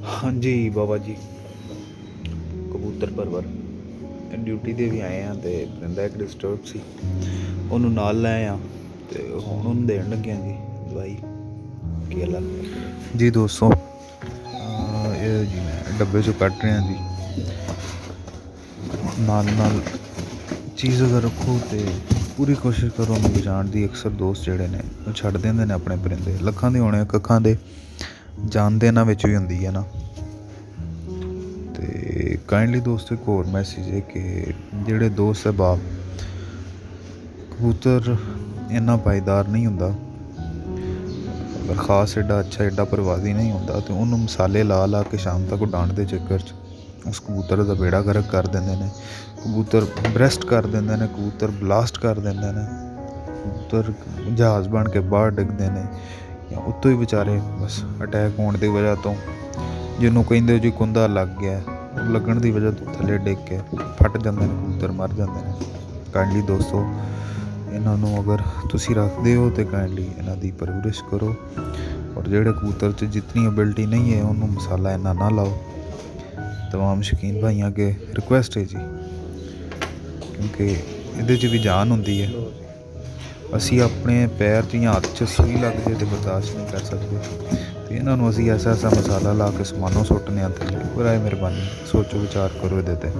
हाँ जी बाबा जी, कबूतर परवर ड्यूटी ਤੇ ਵੀ ਆਏ ਆ ਤੇ ਪਰਿੰਦਾ ਇੱਕ ਡਿਸਟਰਬ ਸੀ, ਉਹਨੂੰ ਨਾਲ ਲੈ ਆ ਤੇ ਹੁਣ ਉਹਨੂੰ ਦੇਣ ਲੱਗਿਆ ਜੀ ਦਵਾਈ ਕੇਲਾ ਜੀ। ਦੋਸਤੋ ਇਹ ਜੀ ਮੈਂ ਡੱਬੇ 'ਚੋਂ ਕੱਢ ਰਿਹਾ ਜੀ। ਨਾਲ ਚੀਜ਼ ਅਗਰ ਰੱਖੋ ਤੇ ਪੂਰੀ ਕੋਸ਼ਿਸ਼ ਕਰੋ ਉਹਨੂੰ ਬਚਾਉਣ ਦੀ। ਅਕਸਰ ਦੋਸਤ ਜਿਹੜੇ ਨੇ ਉਹ ਛੱਡ ਦਿੰਦੇ ਨੇ ਆਪਣੇ ਪਰਿੰਦੇ, ਲੱਖਾਂ ਦੇ ਹੋਣੇ ਕੱਖਾਂ ਦੇ, ਜਾਨ ਦੇ ਇਹਨਾਂ ਵਿੱਚ ਵੀ ਹੁੰਦੀ ਹੈ ਨਾ। ਤੇ ਕਾਈਂਡਲੀ ਦੋਸਤੋ ਇੱਕ ਹੋਰ ਮੈਸੇਜ ਹੈ ਕਿ ਜਿਹੜੇ ਦੋਸਤ ਅਹਿਬਾਬ, ਕਬੂਤਰ ਇੰਨਾ ਪਾਈਦਾਰ ਨਹੀਂ ਹੁੰਦਾ, ਅਗਰ ਖ਼ਾਸ ਐਡਾ ਅੱਛਾ ਐਡਾ ਪ੍ਰਵਾਦੀ ਨਹੀਂ ਹੁੰਦਾ ਤੇ ਉਹਨੂੰ ਮਸਾਲੇ ਲਾ ਕੇ ਸ਼ਾਮ ਤੱਕ ਉਡਾਉਣ ਦੇ ਚੱਕਰ 'ਚ ਉਸ ਕਬੂਤਰ ਦਾ ਬੇੜਾ ਗਰਕ ਕਰ ਦਿੰਦੇ ਨੇ। ਕਬੂਤਰ ਬਰੈਸਟ ਕਰ ਦਿੰਦੇ ਨੇ, ਕਬੂਤਰ ਬਲਾਸਟ ਕਰ ਦਿੰਦੇ ਨੇ, ਕਬੂਤਰ ਜਹਾਜ਼ ਬਣ ਕੇ ਬਾਹਰ ਡਿੱਗਦੇ ਨੇ, ਜਾਂ ਉੱਤੋਂ ਹੀ ਵਿਚਾਰੇ ਬਸ ਅਟੈਕ ਹੋਣ ਦੀ ਵਜ੍ਹਾ ਤੋਂ, ਜਿਹਨੂੰ ਕਹਿੰਦੇ ਜੀ ਕੁੰਦਾ ਲੱਗ ਗਿਆ, ਉਹ ਲੱਗਣ ਦੀ ਵਜ੍ਹਾ ਤੋਂ ਥੱਲੇ ਡਿੱਗ ਕੇ ਫਟ ਜਾਂਦੇ ਨੇ, ਕਬੂਤਰ ਮਰ ਜਾਂਦੇ ਨੇ। ਕਾਈਂਡਲੀ ਦੋਸਤੋ ਇਹਨਾਂ ਨੂੰ ਅਗਰ ਤੁਸੀਂ ਰੱਖਦੇ ਹੋ ਤਾਂ ਕਾਈਂਡਲੀ ਇਹਨਾਂ ਦੀ ਪਰਵਰਿਸ਼ ਕਰੋ, ਔਰ ਜਿਹੜੇ ਕਬੂਤਰ 'ਚ ਜਿਤਨੀ ਐਬਿਲਿਟੀ ਨਹੀਂ ਹੈ ਉਹਨੂੰ ਮਸਾਲਾ ਇੰਨਾ ਨਾ ਲਾਓ। तमाम शौकीन भाइयों के रिक्वेस्ट है जी, क्योंकि ये भी जान होंगी है। असी अपने पैर च या हत्थ च सूई लग जाए तो बर्दाश्त नहीं कर सकते, तो इन्हों असी ऐसा ऐसा मसाला ला के समानों सुट्टने थल्ले। बराए मेहरबानी सोचो विचार करो ये।